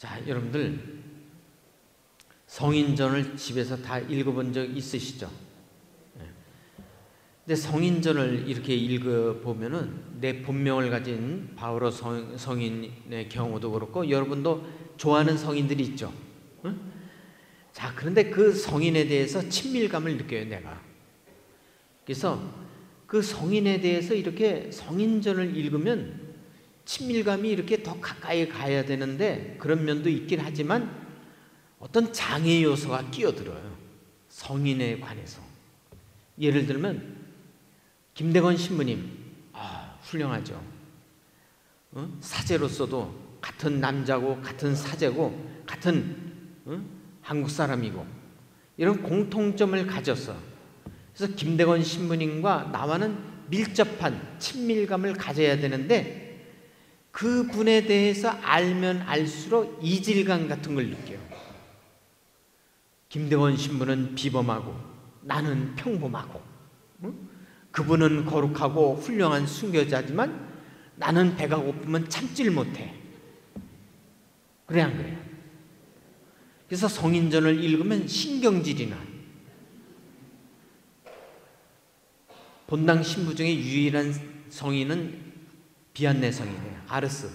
자, 여러분들 성인전을 집에서 다 읽어본 적 있으시죠? 근데 성인전을 이렇게 읽어보면은 내 본명을 가진 바오로 성인의 경우도 그렇고 여러분도 좋아하는 성인들이 있죠. 응? 자, 그런데 그 성인에 대해서 친밀감을 느껴요, 내가. 그래서 그 성인에 대해서 이렇게 성인전을 읽으면 친밀감이 이렇게 더 가까이 가야 되는데 그런 면도 있긴 하지만 어떤 장애 요소가 끼어들어요, 성인에 관해서. 예를 들면 김대건 신부님, 훌륭하죠. 사제로서도 같은 남자고 같은 사제고 같은 한국 사람이고 이런 공통점을 가졌어. 그래서 김대건 신부님과 나와는 밀접한 친밀감을 가져야 되는데 그분에 대해서 알면 알수록 이질감 같은 걸 느껴요. 김대건 신부는 비범하고 나는 평범하고, 그분은 거룩하고 훌륭한 순교자지만 나는 배가 고프면 참질 못해. 그래 안 그래요? 그래서 성인전을 읽으면 신경질이 나. 본당 신부 중에 유일한 성인은 비안네 성인이에요. 아르스.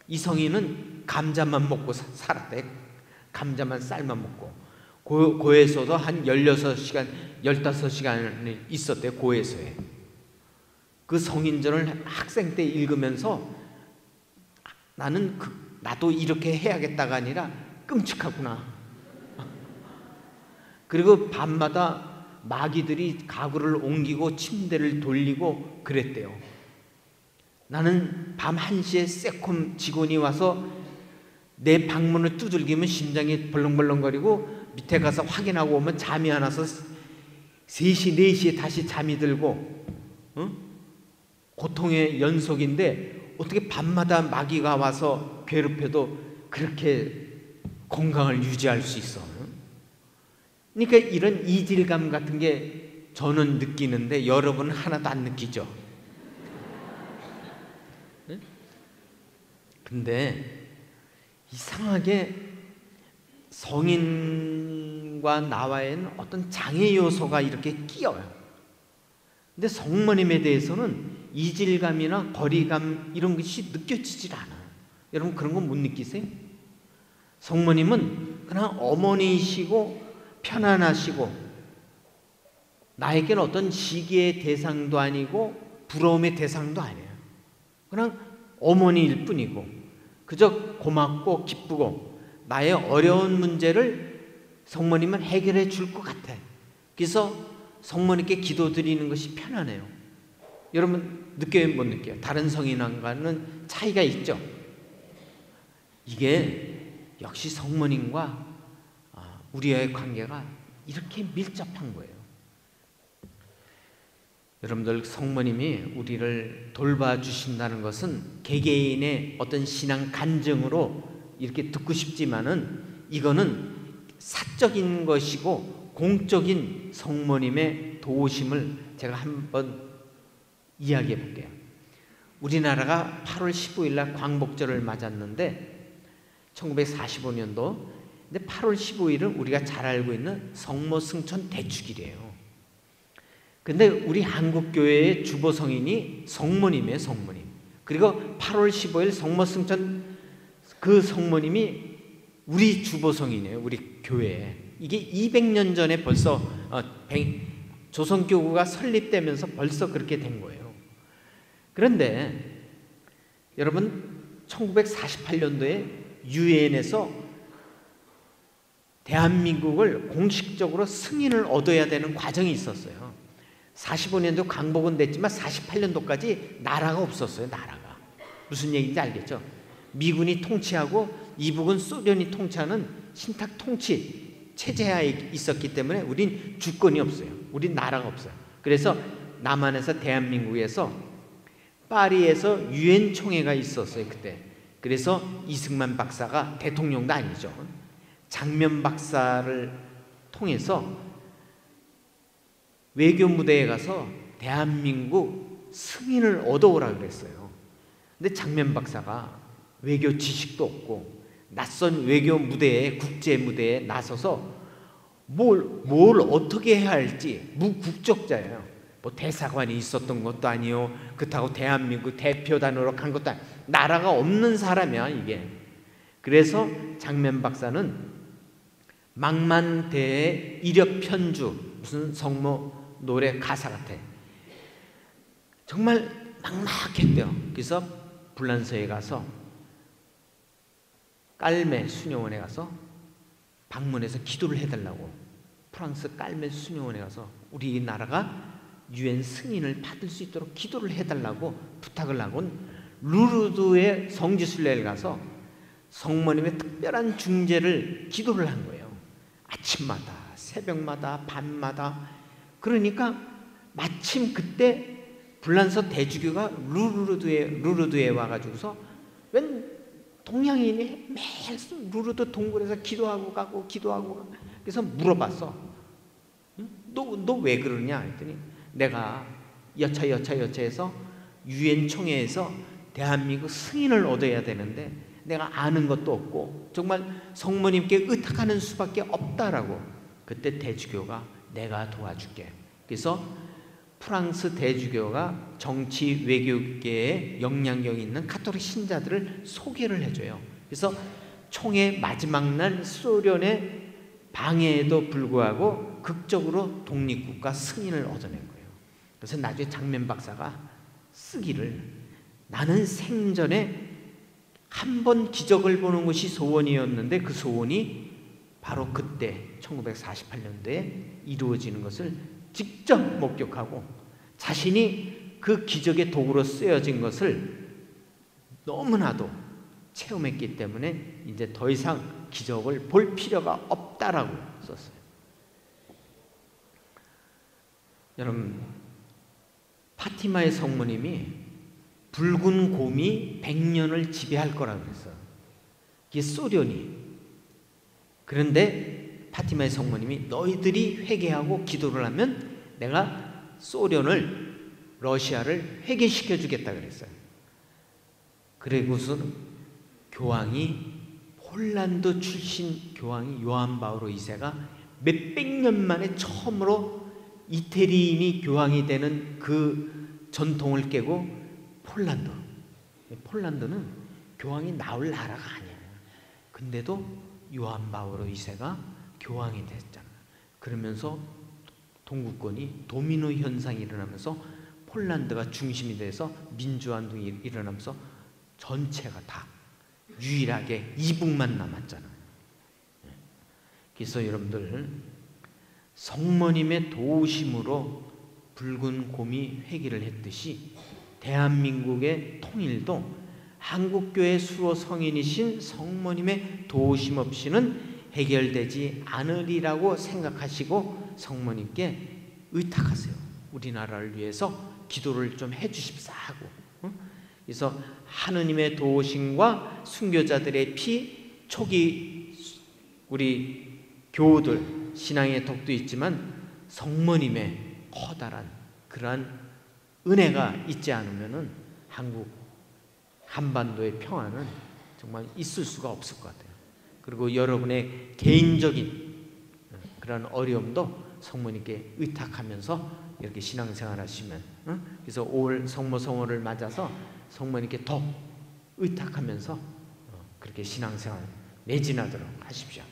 이 성인은 감자만 먹고 살았대. 감자만 쌀만 먹고. 고에서도 한 16시간, 15시간을 있었대, 고에서에. 그 성인전을 학생 때 읽으면서 나도 이렇게 해야겠다가 아니라 끔찍하구나. 그리고 밤마다 마귀들이 가구를 옮기고 침대를 돌리고 그랬대요. 나는 밤 1시에 세콤 직원이 와서 내 방문을 두들기면 심장이 벌렁벌렁거리고 밑에 가서 확인하고 오면 잠이 안 와서 3시, 4시에 다시 잠이 들고, 고통의 연속인데 어떻게 밤마다 마귀가 와서 괴롭혀도 그렇게 건강을 유지할 수 있어? 그러니까 이런 이질감 같은 게 저는 느끼는데 여러분은 하나도 안 느끼죠? 근데 이상하게 성인과 나와의 어떤 장애 요소가 이렇게 끼어요. 근데 성모님에 대해서는 이질감이나 거리감 이런 것이 느껴지질 않아요. 여러분 그런 거 못 느끼세요? 성모님은 그냥 어머니이시고 편안하시고 나에게는 어떤 시기의 대상도 아니고 부러움의 대상도 아니에요. 그냥 어머니일 뿐이고 그저 고맙고 기쁘고 나의 어려운 문제를 성모님은 해결해 줄 것 같아. 그래서 성모님께 기도드리는 것이 편하네요. 여러분 느껴요, 못 느껴요? 다른 성인과는 차이가 있죠. 이게 역시 성모님과 우리와의 관계가 이렇게 밀접한 거예요. 여러분들 성모님이 우리를 돌봐주신다는 것은 개개인의 어떤 신앙 간증으로 이렇게 듣고 싶지만은 이거는 사적인 것이고 공적인 성모님의 도우심을 제가 한번 이야기해 볼게요. 우리나라가 8월 15일 날 광복절을 맞았는데 1945년도 근데 8월 15일은 우리가 잘 알고 있는 성모 승천 대축일이에요. 근데 우리 한국교회의 주보성인이 성모님이에요, 성모님. 그리고 8월 15일 성모 승천 그 성모님이 우리 주보성인이에요, 우리 교회에. 이게 200년 전에 벌써 조선교구가 설립되면서 벌써 그렇게 된 거예요. 그런데 여러분 1948년도에 유엔에서 대한민국을 공식적으로 승인을 얻어야 되는 과정이 있었어요. 45년도 광복은 됐지만 48년도까지 나라가 없었어요. 나라가. 무슨 얘기인지 알겠죠? 미군이 통치하고 이북은 소련이 통치하는 신탁 통치 체제하에 있었기 때문에 우린 주권이 없어요. 우린 나라가 없어요. 그래서 남한에서 대한민국에서 파리에서 유엔 총회가 있었어요, 그때. 그래서 이승만 박사가 대통령도 아니죠. 장면 박사를 통해서 외교 무대에 가서 대한민국 승인을 얻어오라 그랬어요. 근데 장면 박사가 외교 지식도 없고 낯선 외교 무대에, 국제 무대에 나서서 뭘 어떻게 해야 할지, 무국적자예요. 뭐 대사관이 있었던 것도 아니요, 그렇다고 대한민국 대표단으로 간 것도 아니요, 나라가 없는 사람이야 이게. 그래서 장면 박사는 망만대의 이력 편주, 무슨 성모 노래 가사 같아. 정말 막막했대요. 그래서 불란서에 가서 깔메 수녀원에 가서 방문해서 기도를 해달라고, 프랑스 깔메 수녀원에 가서 우리나라가 유엔 승인을 받을 수 있도록 기도를 해달라고 부탁을 하곤 루르드의 성지순례를 가서 성모님의 특별한 중재를 기도를 한 거예요. 아침마다, 새벽마다, 밤마다. 그러니까 마침 그때 불란서 대주교가 루르드에 와가지고서 웬 동양인이 매일 루르드 동굴에서 기도하고 가고 그래서 물어봤어. 너 왜 그러냐 했더니 내가 여차여차해서 유엔 총회에서 대한민국 승인을 얻어야 되는데 내가 아는 것도 없고 정말 성모님께 의탁하는 수밖에 없다라고. 그때 대주교가 내가 도와줄게. 그래서 프랑스 대주교가 정치 외교계에 영향력 있는 가톨릭 신자들을 소개를 해줘요. 그래서 총회 마지막 날 소련의 방해에도 불구하고 극적으로 독립국가 승인을 얻어낸 거예요. 그래서 나중에 장면 박사가 쓰기를, 나는 생전에 한 번 기적을 보는 것이 소원이었는데 그 소원이 바로 그때 1948년도에 이루어지는 것을 직접 목격하고 자신이 그 기적의 도구로 쓰여진 것을 너무나도 체험했기 때문에 이제 더 이상 기적을 볼 필요가 없다라고 썼어요. 여러분, 파티마의 성모님이 붉은 곰이 100년을 지배할 거라고 그랬어요. 이게 소련이. 그런데 파티마의 성모님이 너희들이 회개하고 기도를 하면 내가 소련을, 러시아를 회개시켜 주겠다 그랬어요. 그리고서 교황이, 폴란드 출신 교황이 요한 바오로 2세가 몇백 년 만에 처음으로 이태리인이 교황이 되는 그 전통을 깨고 폴란드는 교황이 나올 나라가 아니에요. 근데도 요한 바오로 2세가 교황이 됐잖아요. 그러면서 동구권이 도미노 현상이 일어나면서 폴란드가 중심이 돼서 민주화운동이 일어나면서 전체가 다 유일하게 이북만 남았잖아요. 그래서 여러분들, 성모님의 도우심으로 붉은 곰이 회개를 했듯이 대한민국의 통일도 한국교회 수로 성인이신 성모님의 도우심 없이는 해결되지 않으리라고 생각하시고 성모님께 의탁하세요. 우리나라를 위해서 기도를 좀 해주십사 하고. 그래서 하느님의 도우심과 순교자들의 피, 초기 우리 교우들 신앙의 덕도 있지만 성모님의 커다란 그러한 은혜가 있지 않으면은 한반도의 평화는 정말 있을 수가 없을 것 같아요. 그리고 여러분의 개인적인 그런 어려움도 성모님께 의탁하면서 이렇게 신앙생활 하시면, 그래서 5월 성모성월을 맞아서 성모님께 더 의탁하면서 그렇게 신앙생활 매진하도록 하십시오.